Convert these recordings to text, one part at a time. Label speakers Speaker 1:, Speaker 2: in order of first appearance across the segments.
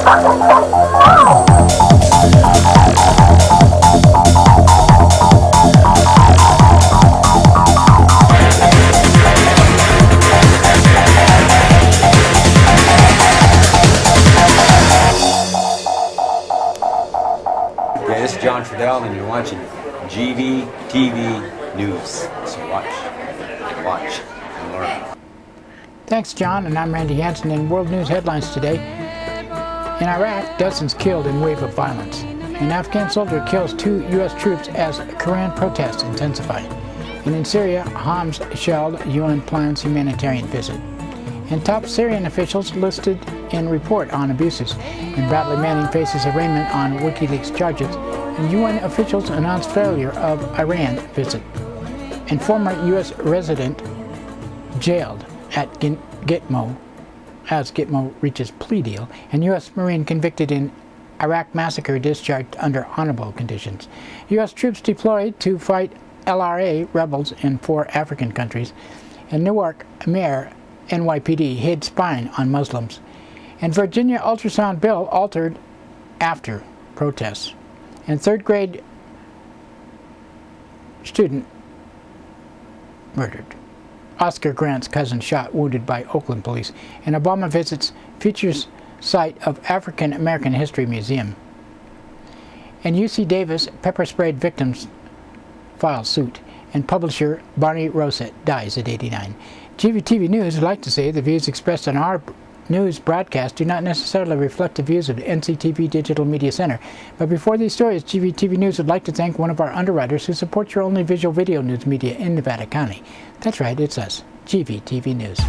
Speaker 1: This is John Friedel, and you're watching GVTV News. So watch, and learn.
Speaker 2: Thanks, John, and I'm Randy Hansen. In world news headlines today: in Iraq, dozens killed in wave of violence. An Afghan soldier kills 2 U.S. troops as Quran protests intensify. And in Syria, Homs shelled UN plans humanitarian visit. And top Syrian officials listed in report on abuses. And Bradley Manning faces arraignment on WikiLeaks charges. And UN officials announce failure of Iran visit. And former U.S. resident jailed at Gitmo as Gitmo reaches plea deal. And U.S. Marine convicted in Iraq massacre discharged under honorable conditions. U.S. troops deployed to fight LRA rebels in 4 African countries. And Newark Mayor NYPD hid spying on Muslims. And Virginia ultrasound bill altered after protests. And 3rd grade student murdered. Oscar Grant's cousin shot, wounded by Oakland police. And Obama visits features site of African American History Museum. And UC Davis pepper sprayed victims file suit. And publisher Barney Rosett dies at 89. GVTV News would like to say the views expressed on our news broadcast do not necessarily reflect the views of the NCTV Digital Media Center. But before these stories, GVTV News would like to thank one of our underwriters who supports your only visual video news media in Nevada County. That's right, it's us, GVTV News.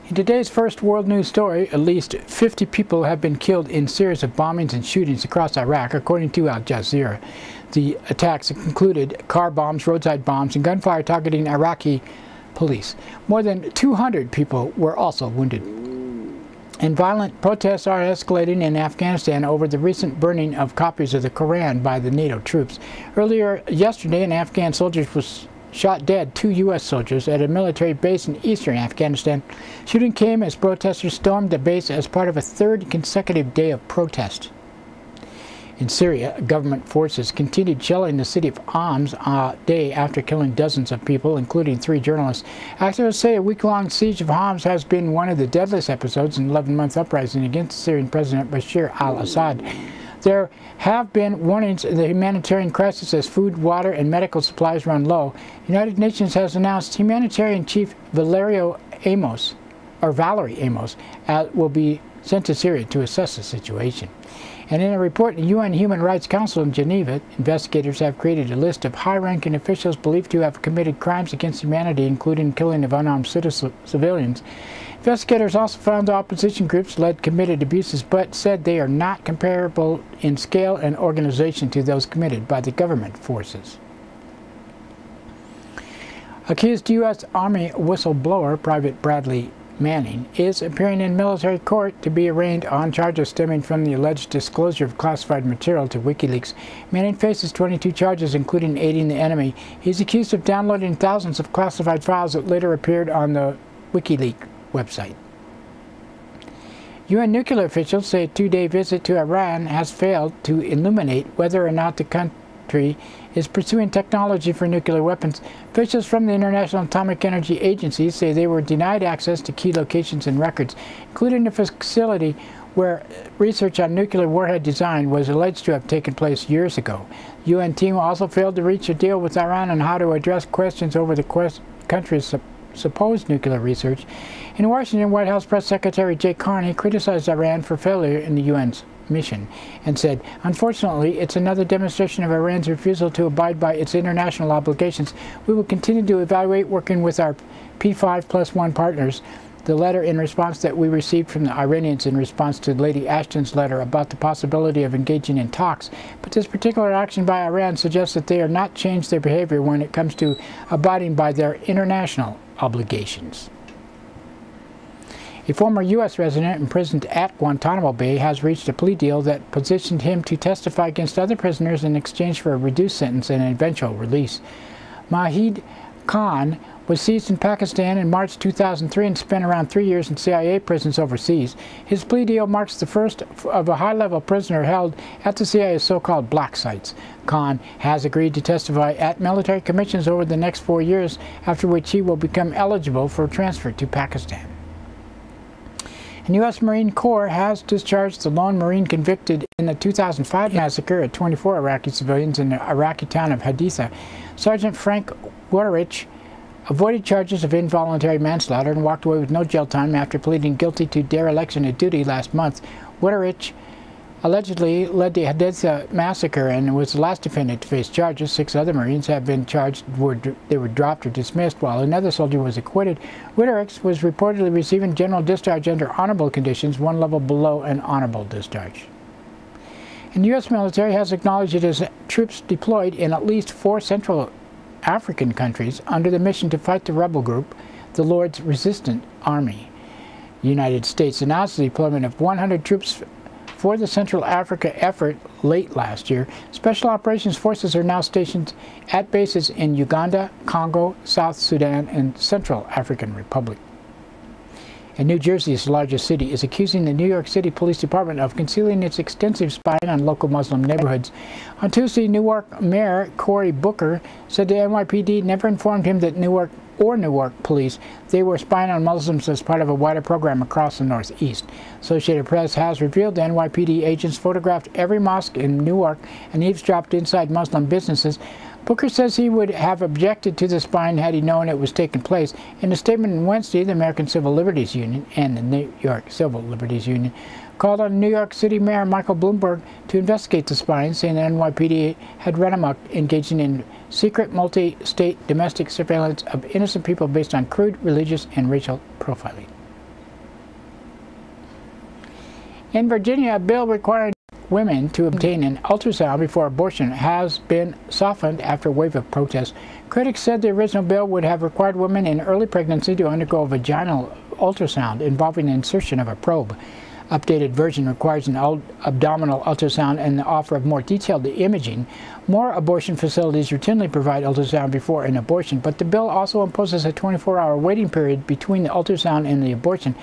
Speaker 2: In today's first world news story, at least 50 people have been killed in a series of bombings and shootings across Iraq, according to Al Jazeera. The attacks included car bombs, roadside bombs, and gunfire targeting Iraqi police. More than 200 people were also wounded. And violent protests are escalating in Afghanistan over the recent burning of copies of the Quran by the NATO troops. Earlier yesterday, an Afghan soldier was shot dead 2 U.S. soldiers at a military base in eastern Afghanistan. Shooting came as protesters stormed the base as part of a 3rd consecutive day of protest. In Syria, government forces continued shelling the city of Homs a day after killing dozens of people, including 3 journalists. Activists say a week-long siege of Homs has been one of the deadliest episodes in an 11-month uprising against Syrian President Bashar al-Assad. There have been warnings of the humanitarian crisis as food, water, and medical supplies run low. The United Nations has announced humanitarian chief Valerie Amos will be sent to Syria to assess the situation. And in a report in the UN Human Rights Council in Geneva, investigators have created a list of high-ranking officials believed to have committed crimes against humanity, including killing of unarmed civilians. Investigators also found opposition groups led committed abuses, but said they are not comparable in scale and organization to those committed by the government forces. Accused U.S. Army whistleblower Private Bradley Manning is appearing in military court to be arraigned on charges stemming from the alleged disclosure of classified material to WikiLeaks. Manning faces 22 charges, including aiding the enemy. He's accused of downloading thousands of classified files that later appeared on the WikiLeaks website. UN nuclear officials say a 2-day visit to Iran has failed to illuminate whether or not the country is pursuing technology for nuclear weapons. Officials from the International Atomic Energy Agency say they were denied access to key locations and records, including the facility where research on nuclear warhead design was alleged to have taken place years ago. The UN team also failed to reach a deal with Iran on how to address questions over the country's supposed nuclear research. In Washington, White House Press Secretary Jay Carney criticized Iran for failure in the UN's mission and said, "Unfortunately, it's another demonstration of Iran's refusal to abide by its international obligations. We will continue to evaluate working with our P5+1 partners." The letter in response that we received from the Iranians in response to Lady Ashton's letter about the possibility of engaging in talks. But this particular action by Iran suggests that they are not changed their behavior when it comes to abiding by their international obligations. A former U.S. resident imprisoned at Guantanamo Bay has reached a plea deal that positioned him to testify against other prisoners in exchange for a reduced sentence and an eventual release. Mahid Khan was seized in Pakistan in March 2003 and spent around 3 years in CIA prisons overseas. His plea deal marks the first of a high-level prisoner held at the CIA's so-called black sites. Khan has agreed to testify at military commissions over the next 4 years, after which he will become eligible for transfer to Pakistan. The U.S. Marine Corps has discharged the lone Marine convicted in the 2005 massacre of 24 Iraqi civilians in the Iraqi town of Haditha. Sergeant Frank Waterich avoided charges of involuntary manslaughter and walked away with no jail time after pleading guilty to dereliction of duty last month. Waterich allegedly led the Haditha massacre and was the last defendant to face charges. 6 other Marines have been charged. They were dropped or dismissed, while another soldier was acquitted. Waterich was reportedly receiving general discharge under honorable conditions, 1 level below an honorable discharge. And the U.S. military has acknowledged it has troops deployed in at least 4 Central African countries under the mission to fight the rebel group, the Lord's Resistance Army. The United States announced the deployment of 100 troops for the Central Africa effort late last year. Special Operations Forces are now stationed at bases in Uganda, Congo, South Sudan, and Central African Republic. And New Jersey's largest city is accusing the New York City Police Department of concealing its extensive spying on local Muslim neighborhoods. On Tuesday, Newark Mayor Cory Booker said the NYPD never informed him that Newark police they were spying on Muslims as part of a wider program across the Northeast. Associated Press has revealed the NYPD agents photographed every mosque in Newark and eavesdropped inside Muslim businesses. Booker says he would have objected to the spying had he known it was taking place. In a statement on Wednesday, the American Civil Liberties Union and the New York Civil Liberties Union called on New York City Mayor Michael Bloomberg to investigate the spying, saying the NYPD had run amok, engaging in secret multi-state domestic surveillance of innocent people based on crude religious and racial profiling. In Virginia, a bill requiring women to obtain an ultrasound before abortion has been softened after a wave of protests. Critics said the original bill would have required women in early pregnancy to undergo a vaginal ultrasound involving the insertion of a probe. Updated version requires an abdominal ultrasound and the offer of more detailed imaging. More abortion facilities routinely provide ultrasound before an abortion, but the bill also imposes a 24-hour waiting period between the ultrasound and the abortion,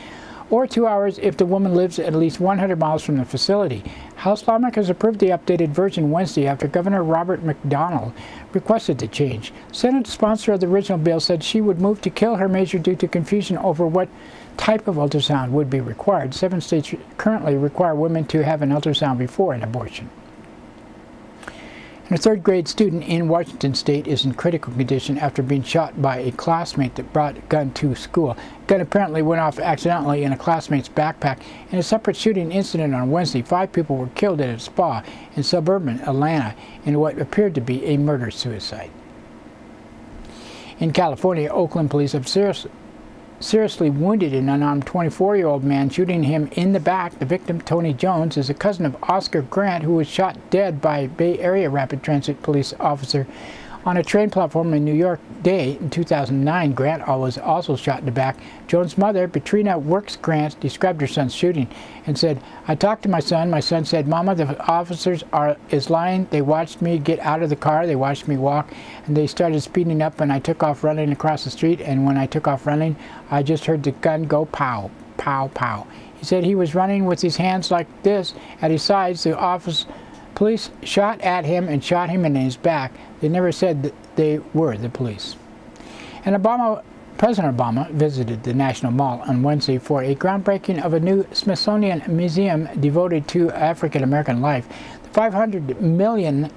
Speaker 2: or 2 hours if the woman lives at least 100 miles from the facility. House lawmakers approved the updated version Wednesday after Governor Robert McDonnell requested the change. Senate sponsor of the original bill said she would move to kill her measure due to confusion over what type of ultrasound would be required. 7 states currently require women to have an ultrasound before an abortion. And a 3rd grade student in Washington State is in critical condition after being shot by a classmate that brought a gun to school. The gun apparently went off accidentally in a classmate's backpack. In a separate shooting incident on Wednesday, 5 people were killed at a spa in suburban Atlanta in what appeared to be a murder-suicide. In California, Oakland police have seriously wounded an unarmed 24-year-old man, shooting him in the back. The victim, Tony Jones, is a cousin of Oscar Grant, who was shot dead by a Bay Area Rapid Transit police officer on a train platform in New York Day in 2009. Grant was also shot in the back. Jones' mother, Petrina Works Grant, described her son's shooting and said, "I talked to my son. My son said, 'Mama, the officers is lying. They watched me get out of the car. They watched me walk, and they started speeding up, and I took off running across the street. And when I took off running, I just heard the gun go pow, pow, pow.'" He said he was running with his hands like this at his sides. Police shot at him and shot him in his back. They never said that they were the police. And President Obama visited the National Mall on Wednesday for a groundbreaking of a new Smithsonian museum devoted to African American life. The $500 million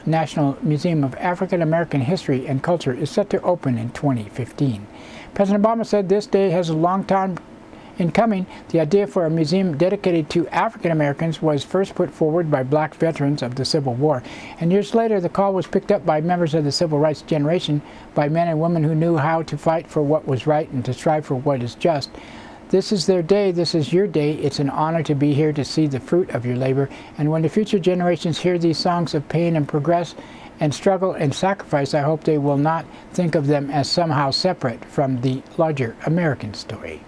Speaker 2: National Museum of African American History and Culture is set to open in 2015. President Obama said this day has a long time in coming. The idea for a museum dedicated to African Americans was first put forward by black veterans of the Civil War, and years later the call was picked up by members of the civil rights generation, by men and women who knew how to fight for what was right and to strive for what is just. This is their day. This is your day. It's an honor to be here to see the fruit of your labor, and when the future generations hear these songs of pain and progress and struggle and sacrifice, I hope they will not think of them as somehow separate from the larger American story.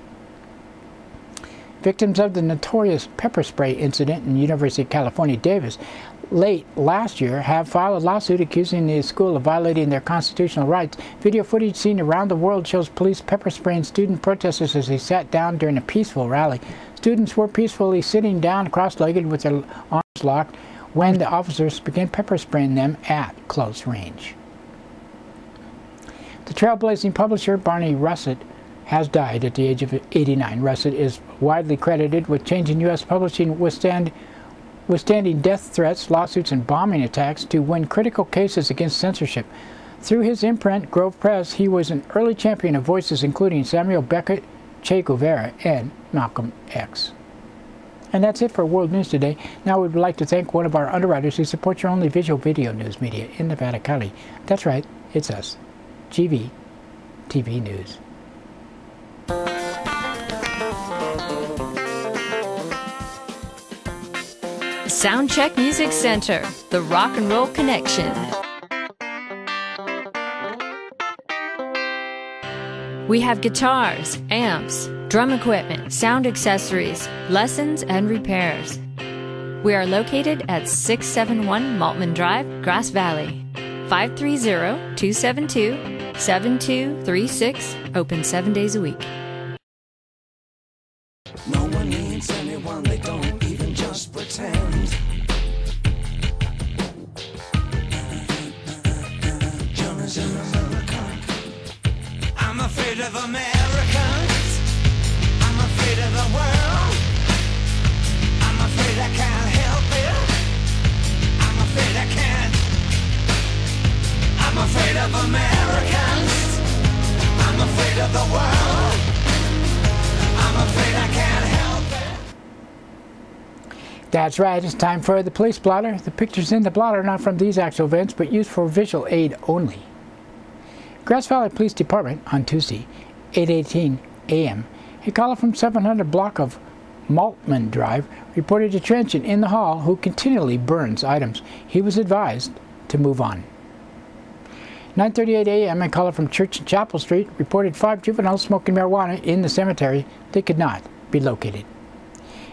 Speaker 2: Victims of the notorious pepper spray incident in University of California, Davis, late last year have filed a lawsuit accusing the school of violating their constitutional rights. Video footage seen around the world shows police pepper spraying student protesters as they sat down during a peaceful rally. Students were peacefully sitting down cross-legged with their arms locked when the officers began pepper spraying them at close range. The trailblazing publisher Barney Russet has died at the age of 89. Russet is widely credited with changing U.S. publishing, withstanding death threats, lawsuits, and bombing attacks to win critical cases against censorship. Through his imprint, Grove Press, he was an early champion of voices including Samuel Beckett, Che Guevara, and Malcolm X. And that's it for World News today. Now we would like to thank one of our underwriters who supports your only visual video news media in Nevada County. That's right, it's us, GVTV News.
Speaker 3: Soundcheck Music Center, the rock and roll connection. We have guitars, amps, drum equipment, sound accessories, lessons, and repairs. We are located at 671 Maltman Drive, Grass Valley. 530-272-7236, open 7 days a week.
Speaker 4: No one needs anyone, they don't even just pretend. John is an American. I'm afraid of Americans. I'm afraid of the world. I'm afraid I can't help it. I'm afraid I can't. I'm afraid of Americans. I'm afraid of the world. I'm afraid I can't help it.
Speaker 2: That's right, it's time for the police blotter. The pictures in the blotter are not from these actual events, but used for visual aid only. Grass Valley Police Department on Tuesday, 8:18 a.m., a caller from 700 block of Maltman Drive reported a tenant in the hall who continually burns items. He was advised to move on. 9:38 a.m., a caller from Church and Chapel Street reported 5 juveniles smoking marijuana in the cemetery. They could not be located.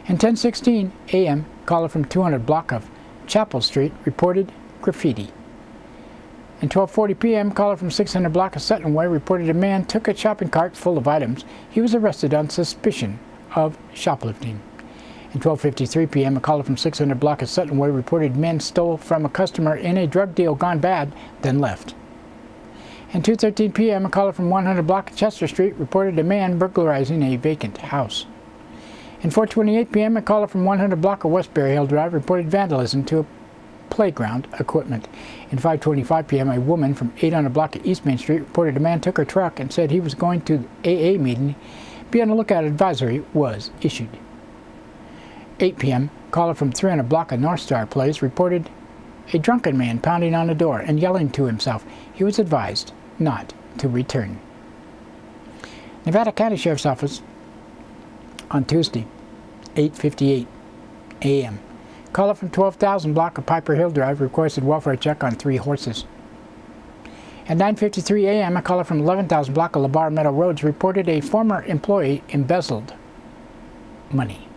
Speaker 2: And 10:16 a.m., a caller from 200 block of Chapel Street reported graffiti. And 12:40 p.m., a caller from 600 block of Sutton Way reported a man took a shopping cart full of items. He was arrested on suspicion of shoplifting. And 12:53 p.m., a caller from 600 block of Sutton Way reported men stole from a customer in a drug deal gone bad, then left. And 2:13 p.m., a caller from 100 block of Chester Street reported a man burglarizing a vacant house. And 4:28 p.m., a caller from 100 block of Westbury Hill Drive reported vandalism to a playground equipment. And 5:25 p.m., a woman from 800 block of East Main Street reported a man took her truck and said he was going to the AA meeting. Be on the lookout, advisory was issued. 8 p.m., a caller from 300 block of North Star Place reported a drunken man pounding on the door and yelling to himself. He was advised not to return. Nevada County Sheriff's Office on Tuesday, 8:58 a.m. Caller from 12,000 block of Piper Hill Drive requested welfare check on 3 horses. At 9:53 a.m., a caller from 11,000 block of LeBar Meadow Roads reported a former employee embezzled money.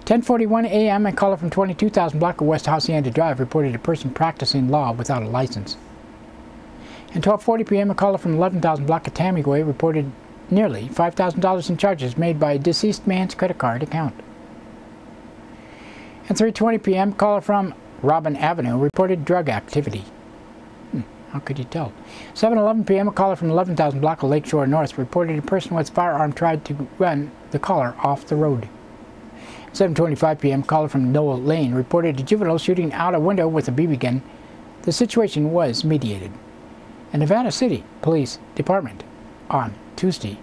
Speaker 2: 10:41 a.m., a caller from 22,000 block of West Hacienda Drive reported a person practicing law without a license. And 12:40 p.m., a caller from 11,000 block of Tamigway reported nearly $5,000 in charges made by a deceased man's credit card account. At 3:20 p.m., a caller from Robin Avenue reported drug activity. How could you tell? 7:11 p.m. a caller from 11,000 block of Lakeshore North reported a person with a firearm tried to run the caller off the road. 7:25 p.m. a caller from Noel Lane reported a juvenile shooting out a window with a BB gun. The situation was mediated. And Nevada City Police Department on Tuesday,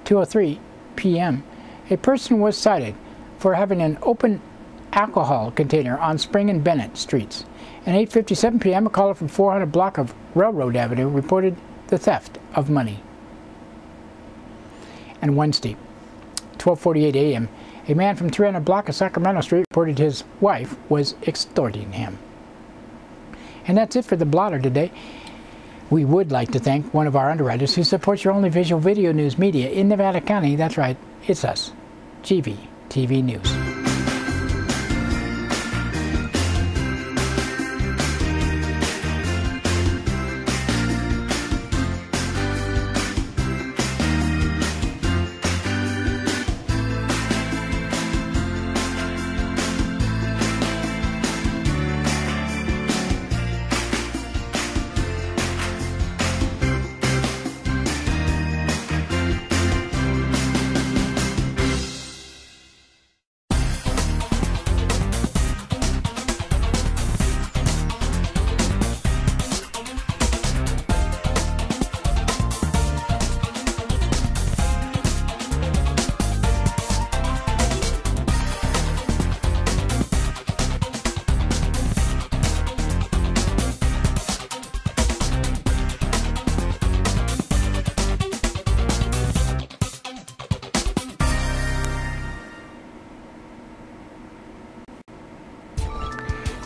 Speaker 2: 2:03 p.m. a person was cited for having an open alcohol container on Spring and Bennett streets. At 8:57 p.m. a caller from 400 block of Railroad Avenue reported the theft of money. And Wednesday, 12:48 a.m. a man from 300 block of Sacramento Street reported his wife was extorting him. And that's it for the blotter today. We would like to thank one of our underwriters who supports your only visual video news media in Nevada County. That's right, it's us, GVTV News.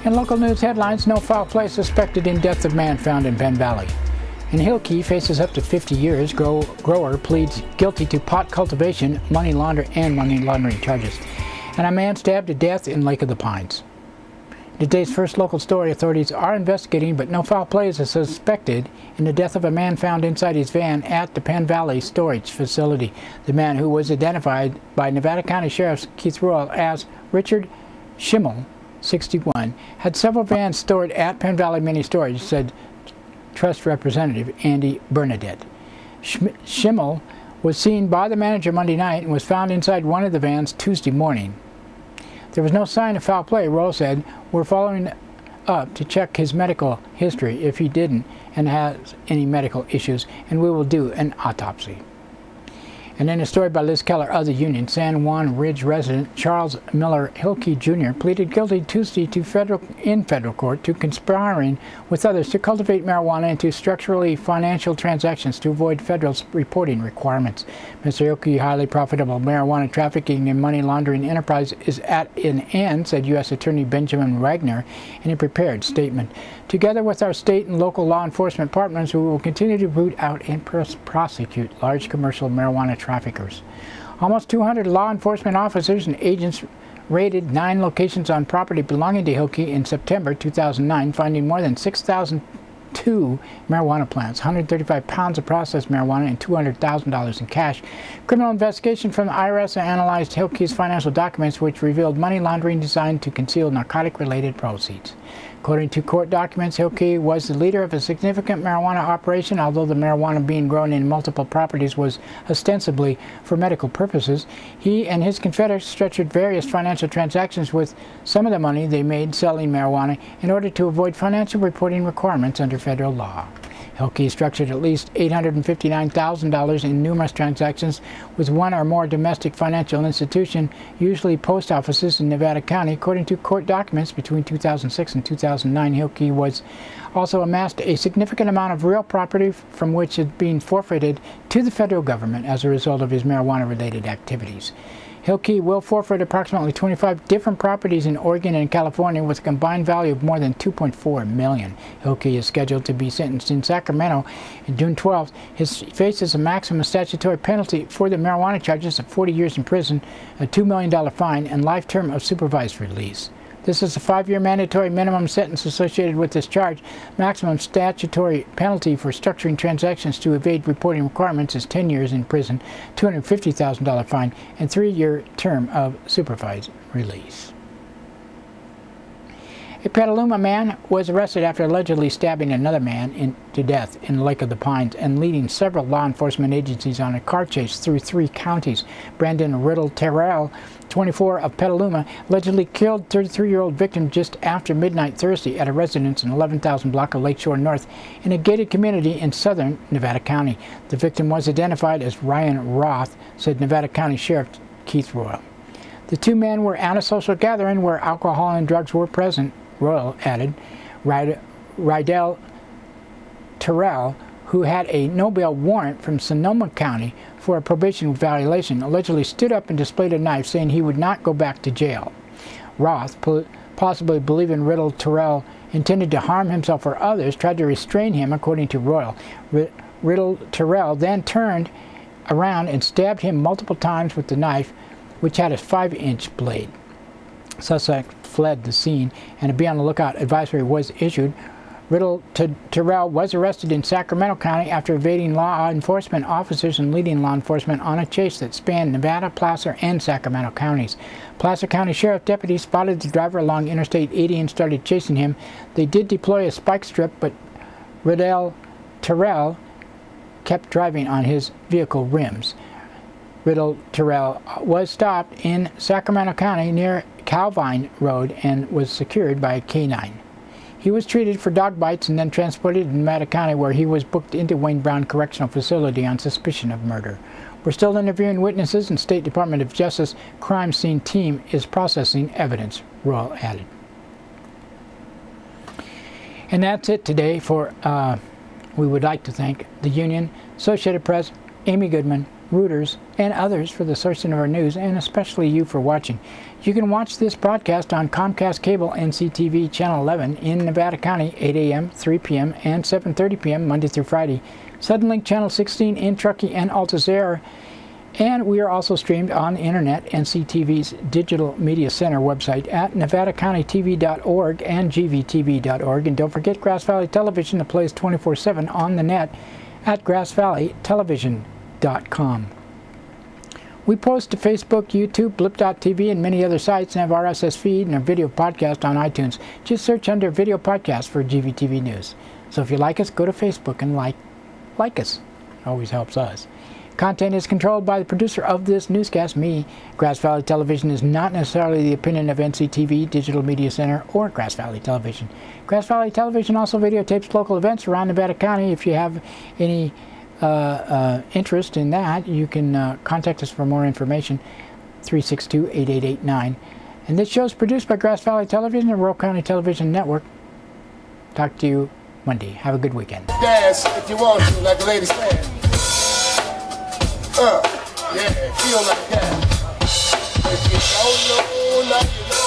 Speaker 2: In local news headlines, no foul play suspected in death of man found in Penn Valley. In Hilkey, faces up to 50 years. Grower pleads guilty to pot cultivation, money laundering charges. And a man stabbed to death in Lake of the Pines. Today's first local story, authorities are investigating, but no foul play is suspected in the death of a man found inside his van at the Penn Valley storage facility. The man, who was identified by Nevada County Sheriff Keith Royal as Richard Schimmel, 61, had several vans stored at Penn Valley Mini Storage, said Trust Representative Andy Bernadette. Schimmel was seen by the manager Monday night and was found inside one of the vans Tuesday morning. There was no sign of foul play, Royal said. We're following up to check his medical history if he didn't and has any medical issues, and we will do an autopsy. And in a story by Liz Keller of the Union, San Juan Ridge resident Charles Miller Hilkey Jr. pleaded guilty Tuesday to federal court to conspiring with others to cultivate marijuana into structurally financial transactions to avoid federal reporting requirements. Mr. Hilkey's highly profitable marijuana trafficking and money laundering enterprise is at an end, said U.S. Attorney Benjamin Wagner in a prepared statement. Together with our state and local law enforcement partners, we will continue to root out and prosecute large commercial marijuana traffickers. Almost 200 law enforcement officers and agents raided 9 locations on property belonging to Hilkey in September 2009, finding more than 6,002 marijuana plants, 135 pounds of processed marijuana, and $200,000 in cash. Criminal investigation from the IRS analyzed Hilkey's financial documents, which revealed money laundering designed to conceal narcotic-related proceeds. According to court documents, Hilkey was the leader of a significant marijuana operation, although the marijuana being grown in multiple properties was ostensibly for medical purposes. He and his confederates structured various financial transactions with some of the money they made selling marijuana in order to avoid financial reporting requirements under federal law. Hilkey structured at least $859,000 in numerous transactions with one or more domestic financial institution, usually post offices in Nevada County. According to court documents, between 2006 and 2009, Hilkey was also amassed a significant amount of real property from which had been forfeited to the federal government as a result of his marijuana-related activities. Hilkey will forfeit approximately 25 different properties in Oregon and California with a combined value of more than $2.4 million. Hilkey is scheduled to be sentenced in Sacramento on June 12th. He faces a maximum statutory penalty for the marijuana charges of 40 years in prison, a $2 million fine, and life term of supervised release. This is a 5-year mandatory minimum sentence associated with this charge. Maximum statutory penalty for structuring transactions to evade reporting requirements is 10 years in prison, $250,000 fine, and 3-year term of supervised release. A Petaluma man was arrested after allegedly stabbing another man to death in Lake of the Pines and leading several law enforcement agencies on a car chase through 3 counties. Brandon Riddle Terrell, 24, of Petaluma, allegedly killed 33-year-old victim just after midnight Thursday at a residence in 11,000 block of Lakeshore North in a gated community in southern Nevada County. The victim was identified as Ryan Roth, said Nevada County Sheriff Keith Royal. The 2 men were at a social gathering where alcohol and drugs were present, Royal added. Rydell Terrell, who had a no-bail warrant from Sonoma County for a probation violation, allegedly stood up and displayed a knife, saying he would not go back to jail. Roth, possibly believing Riddle Terrell intended to harm himself or others, tried to restrain him, according to Royal. Riddle Terrell then turned around and stabbed him multiple times with the knife, which had a 5-inch blade. Suspect fled the scene, and a be on the lookout advisory was issued. Riddle Terrell was arrested in Sacramento County after evading law enforcement officers and leading law enforcement on a chase that spanned Nevada, Placer, and Sacramento counties. Placer County Sheriff deputies spotted the driver along Interstate 80 and started chasing him. They did deploy a spike strip, but Riddle Terrell kept driving on his vehicle rims. Riddle Terrell was stopped in Sacramento County near Calvine Road and was secured by a K-9. He was treated for dog bites and then transported to Nevada County, where he was booked into Wayne Brown Correctional Facility on suspicion of murder. We're still interviewing witnesses, and State Department of Justice crime scene team is processing evidence, Royal added. And that's it today for, we would like to thank the Union, Associated Press, Amy Goodman, Reuters, and others for the sourcing of our news, and especially you for watching. You can watch this broadcast on Comcast Cable NCTV Channel 11 in Nevada County, 8 a.m., 3 p.m., and 7:30 p.m. Monday through Friday. Suddenlink Channel 16 in Truckee and Altus Air. And we are also streamed on the internet, NCTV's Digital Media Center website at nevadacountytv.org and gvtv.org. And don't forget Grass Valley Television that plays 24/7 on the net at grassvalleytelevision.com. We post to Facebook, YouTube, Blip.tv, and many other sites, and have our RSS feed and a video podcast on iTunes. Just search under Video Podcast for GVTV News. So if you like us, go to Facebook and like us. It always helps us. Content is controlled by the producer of this newscast, me. Grass Valley Television is not necessarily the opinion of NCTV, Digital Media Center, or Grass Valley Television. Grass Valley Television also videotapes local events around Nevada County. If you have any interest in that, you can contact us for more information, 362-8889. And this show is produced by Grass Valley Television and Rural County Television Network. Talk to you Monday. Have a good weekend.
Speaker 5: Dance if you want to, like a lady stand. Yeah, feel like that. If you don't know, like you know.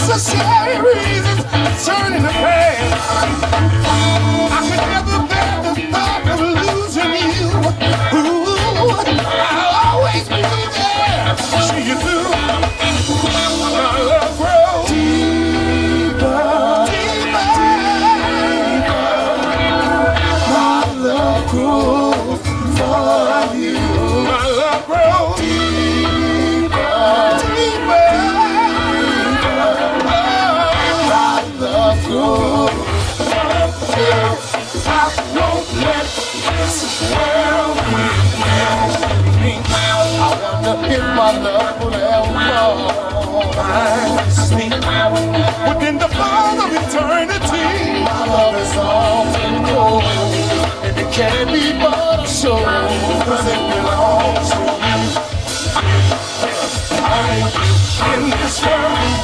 Speaker 5: Necessary reasons turning the past. I could never bear the thought of losing you. Ooh, I'll always be there. See you through. My love grows deeper, deeper, deeper. My love grows for you. My love grows deeper, deeper. I won't let this world be me. I wonder if my love will ever find me within the bounds of eternity. My love is often cold, and it can't be but a show, 'cause it belongs to you. I ain't in this world.